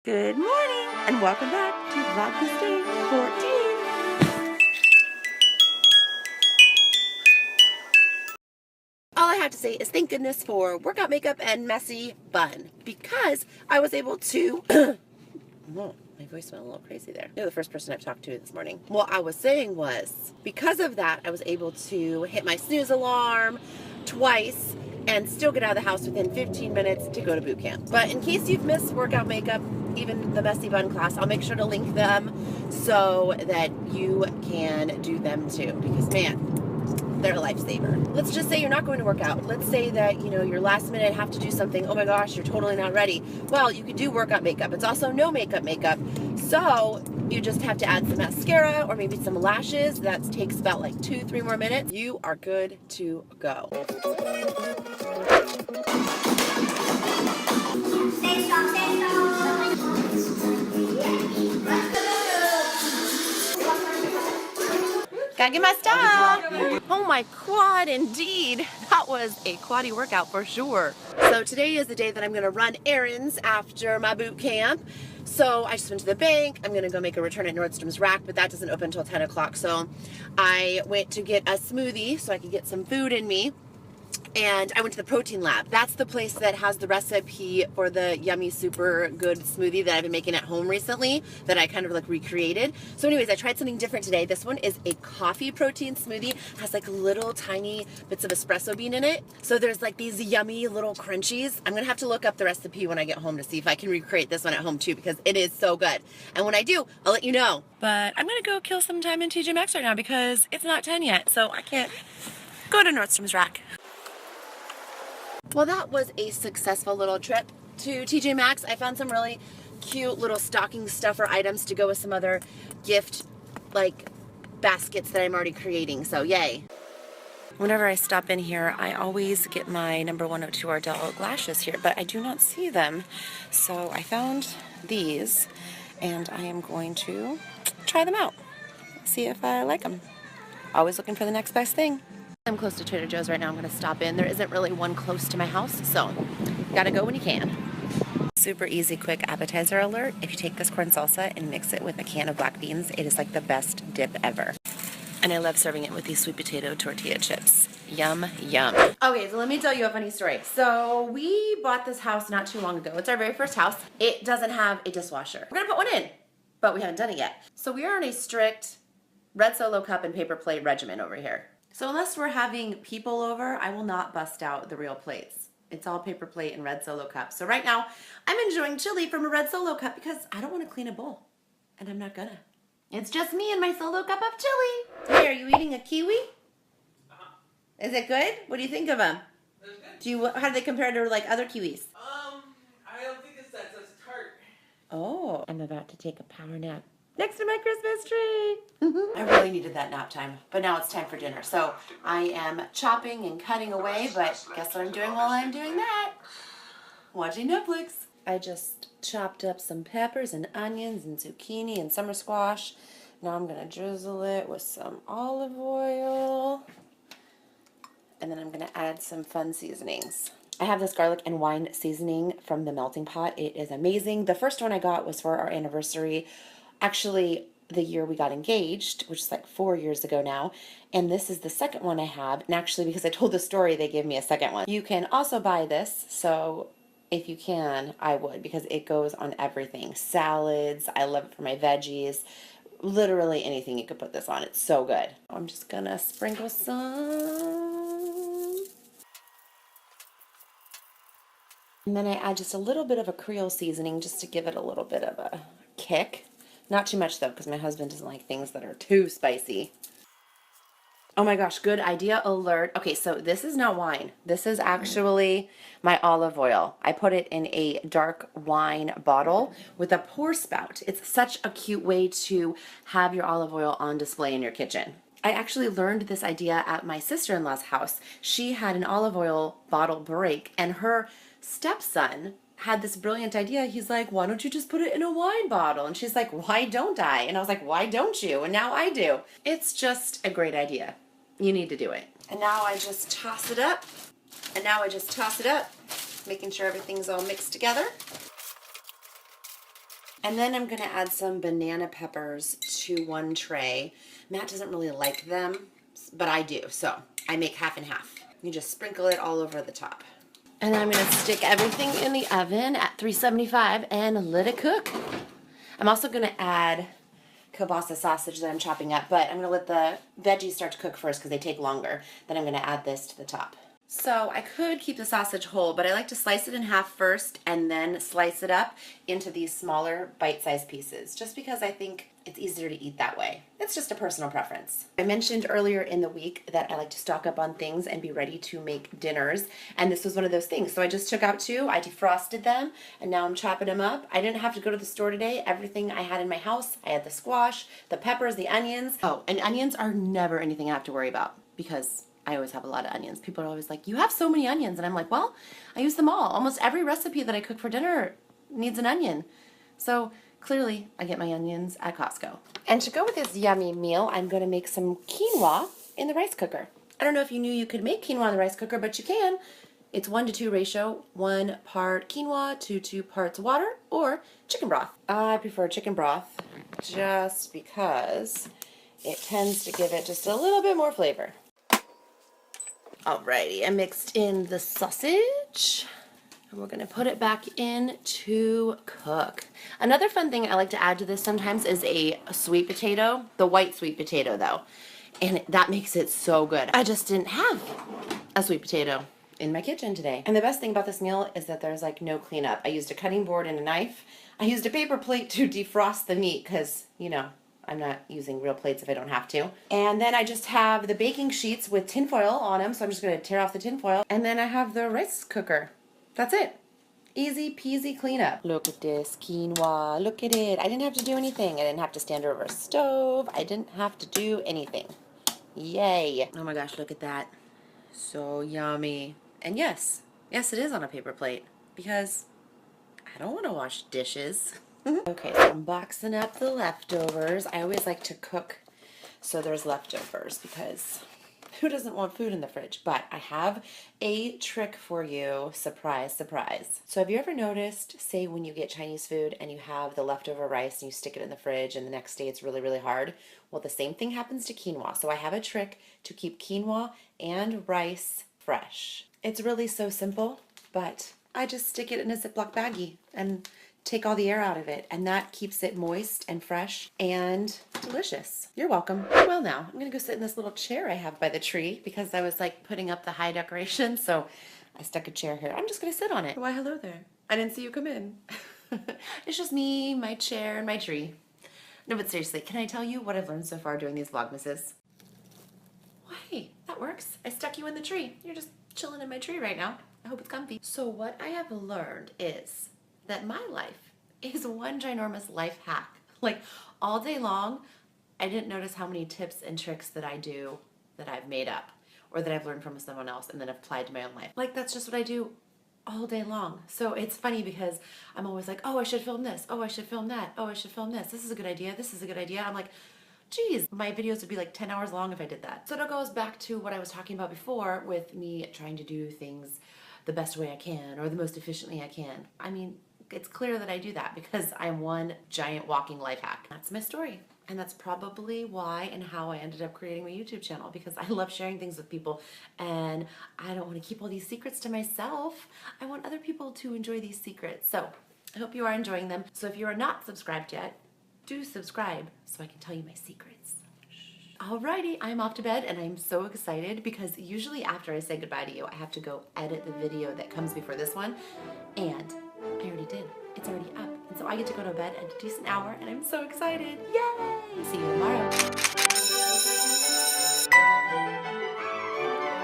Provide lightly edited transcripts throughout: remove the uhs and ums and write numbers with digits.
Good morning and welcome back to Vlogmas Day 14. All I have to say is thank goodness for workout makeup and messy bun because I was able to Whoa, my voice went a little crazy there. You're the first person I've talked to this morning. What I was saying was, because of that, I was able to hit my snooze alarm twice and still get out of the house within 15 minutes to go to boot camp. But in case you've missed workout makeup, even the messy bun class, I'll make sure to link them so that you can do them too. Because man, they're a lifesaver. Let's just say you're not going to work out. Let's say that, you're last minute, have to do something. Oh my gosh, you're totally not ready. Well, you could do workout makeup. It's also no makeup. So you just have to add some mascara or maybe some lashes. That takes about like 2-3 more minutes. You are good to go. Stay strong, stay Gotta get my stuff. Oh, my quad, indeed. That was a quaddy workout for sure. So today is the day that I'm gonna run errands after my boot camp. So I just went to the bank. I'm gonna go make a return at Nordstrom's Rack, but that doesn't open until 10 o'clock. So I went to get a smoothie so I could get some food in me. And I went to the protein lab. That's the place that has the recipe for the yummy, super good smoothie that I've been making at home recently that I kind of like recreated. So anyways, I tried something different today. This one is a coffee protein smoothie. It has like little tiny bits of espresso bean in it. So there's like these yummy little crunchies. I'm gonna have to look up the recipe when I get home to see if I can recreate this one at home too, because it is so good. And when I do, I'll let you know. But I'm gonna go kill some time in TJ Maxx right now because it's not 10 yet, so I can't go to Nordstrom's Rack. Well, that was a successful little trip to TJ Maxx. I found some really cute little stocking stuffer items to go with some other gift baskets that I'm already creating, so yay. Whenever I stop in here, I always get my number 102 Ardell lashes here, but I do not see them. So I found these and I am going to try them out, see if I like them. Always looking for the next best thing. I'm close to Trader Joe's right now. I'm going to stop in. There isn't really one close to my house, so gotta go when you can. Super easy, quick appetizer alert. If you take this corn salsa and mix it with a can of black beans, it is like the best dip ever. And I love serving it with these sweet potato tortilla chips. Yum, yum. Okay, so let me tell you a funny story. So we bought this house not too long ago. It's our very first house. It doesn't have a dishwasher. We're gonna put one in, but we haven't done it yet. So we are on a strict red Solo cup and paper plate regimen over here. So unless we're having people over, I will not bust out the real plates. It's all paper plate and red Solo cup. So right now, I'm enjoying chili from a red Solo cup because I don't want to clean a bowl. And I'm not gonna. It's just me and my Solo cup of chili. Hey, are you eating a kiwi? Uh-huh. Is it good? What do you think of them? That's good. How do they compare to like other kiwis? I don't think it's that. It's tart. Oh, I'm about to take a power nap next to my Christmas tree. I really needed that nap time, but now it's time for dinner. So I am chopping and cutting away, but guess what I'm doing while I'm doing that? Watching Netflix. I just chopped up some peppers and onions and zucchini and summer squash. Now I'm gonna drizzle it with some olive oil. And then I'm gonna add some fun seasonings. I have this garlic and wine seasoning from the melting pot. It is amazing. The first one I got was for our anniversary. Actually, the year we got engaged, which is like 4 years ago now. And this is the second one I have. And actually, because I told the story, they gave me a second one. You can also buy this. So if you can, I would, because it goes on everything. Salads. I love it for my veggies. Literally anything you could put this on. It's so good. I'm just gonna sprinkle some. And then I add just a little bit of a Creole seasoning just to give it a little bit of a kick. Not too much though, because my husband doesn't like things that are too spicy. Oh my gosh, good idea alert. Okay, so this is not wine. This is actually my olive oil. I put it in a dark wine bottle with a pour spout. It's such a cute way to have your olive oil on display in your kitchen. I actually learned this idea at my sister-in-law's house. She had an olive oil bottle break, and her stepson had this brilliant idea. He's like, why don't you just put it in a wine bottle? And she's like, why don't I? And I was like, why don't you? And now I do. It's just a great idea. You need to do it. And now I just toss it up. And now I just toss it up, making sure everything's all mixed together. And then I'm going to add some banana peppers to one tray. Matt doesn't really like them, but I do, so I make half and half. You just sprinkle it all over the top. And then I'm going to stick everything in the oven at 375 and let it cook. I'm also going to add kielbasa sausage that I'm chopping up, but I'm going to let the veggies start to cook first because they take longer. Then I'm going to add this to the top. So I could keep the sausage whole, but I like to slice it in half first and then slice it up into these smaller bite-sized pieces, just because I think it's easier to eat that way. It's just a personal preference. I mentioned earlier in the week that I like to stock up on things and be ready to make dinners, and this was one of those things. So I just took out 2, I defrosted them, and now I'm chopping them up. I didn't have to go to the store today. Everything I had in my house, I had the squash, the peppers, the onions. Oh, and onions are never anything I have to worry about because I always have a lot of onions. People are always like, you have so many onions. And I'm like, well, I use them all. Almost every recipe that I cook for dinner needs an onion. So clearly I get my onions at Costco. And to go with this yummy meal, I'm going to make some quinoa in the rice cooker. I don't know if you knew you could make quinoa in the rice cooker, but you can. It's 1-to-2 ratio, 1 part quinoa to 2 parts water or chicken broth. I prefer chicken broth just because it tends to give it just a little bit more flavor. Alrighty, I mixed in the sausage, and we're going to put it back in to cook. Another fun thing I like to add to this sometimes is a sweet potato, the white sweet potato though, and that makes it so good. I just didn't have a sweet potato in my kitchen today. And the best thing about this meal is that there's like no cleanup. I used a cutting board and a knife. I used a paper plate to defrost the meat because, you know, I'm not using real plates if I don't have to. And then I just have the baking sheets with tinfoil on them, so I'm just going to tear off the tinfoil. And then I have the rice cooker. That's it. Easy peasy cleanup. Look at this quinoa. Look at it. I didn't have to do anything. I didn't have to stand over a stove. I didn't have to do anything. Yay. Oh my gosh, look at that. So yummy. And yes, it is on a paper plate because I don't want to wash dishes. Okay, so I'm boxing up the leftovers. I always like to cook so there's leftovers because who doesn't want food in the fridge? But I have a trick for you. Surprise, surprise. So have you ever noticed, say when you get Chinese food and you have the leftover rice and you stick it in the fridge and the next day it's really, really hard? Well, the same thing happens to quinoa. So I have a trick to keep quinoa and rice fresh. It's really so simple, but I just stick it in a Ziploc baggie and take all the air out of it, and that keeps it moist and fresh and delicious. You're welcome. Well, now I'm gonna go sit in this little chair I have by the tree because I was like putting up the high decoration, so I stuck a chair here. I'm just gonna sit on it. Why, hello there. I didn't see you come in. It's just me, my chair, and my tree. No, but seriously, can I tell you what I've learned so far doing these Vlogmases? Why, that works. I stuck you in the tree. You're just chilling in my tree right now. I hope it's comfy. So what I have learned is that my life is one ginormous life hack. Like all day long, I didn't notice how many tips and tricks that I do that I've made up or that I've learned from someone else and then applied to my own life. Like that's just what I do all day long. So it's funny because I'm always like, oh, I should film this. Oh, I should film that. Oh, I should film this. This is a good idea. This is a good idea. I'm like, geez, my videos would be like 10 hours long if I did that. So it goes back to what I was talking about before with me trying to do things the best way I can or the most efficiently I can. I mean, it's clear that I do that because I'm one giant walking life hack. That's my story. And that's probably why and how I ended up creating my YouTube channel, because I love sharing things with people and I don't want to keep all these secrets to myself. I want other people to enjoy these secrets. So I hope you are enjoying them. So if you are not subscribed yet, do subscribe so I can tell you my secrets. Alrighty, I'm off to bed and I'm so excited because usually after I say goodbye to you, I have to go edit the video that comes before this one, and I already did. It's already up. And so I get to go to bed at a decent hour and I'm so excited. Yay! See you tomorrow.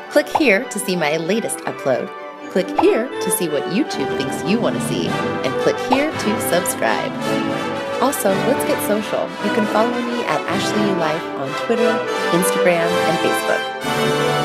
Click here to see my latest upload. Click here to see what YouTube thinks you want to see. And click here to subscribe. Also, let's get social. You can follow me at AshleyULife on Twitter, Instagram, and Facebook.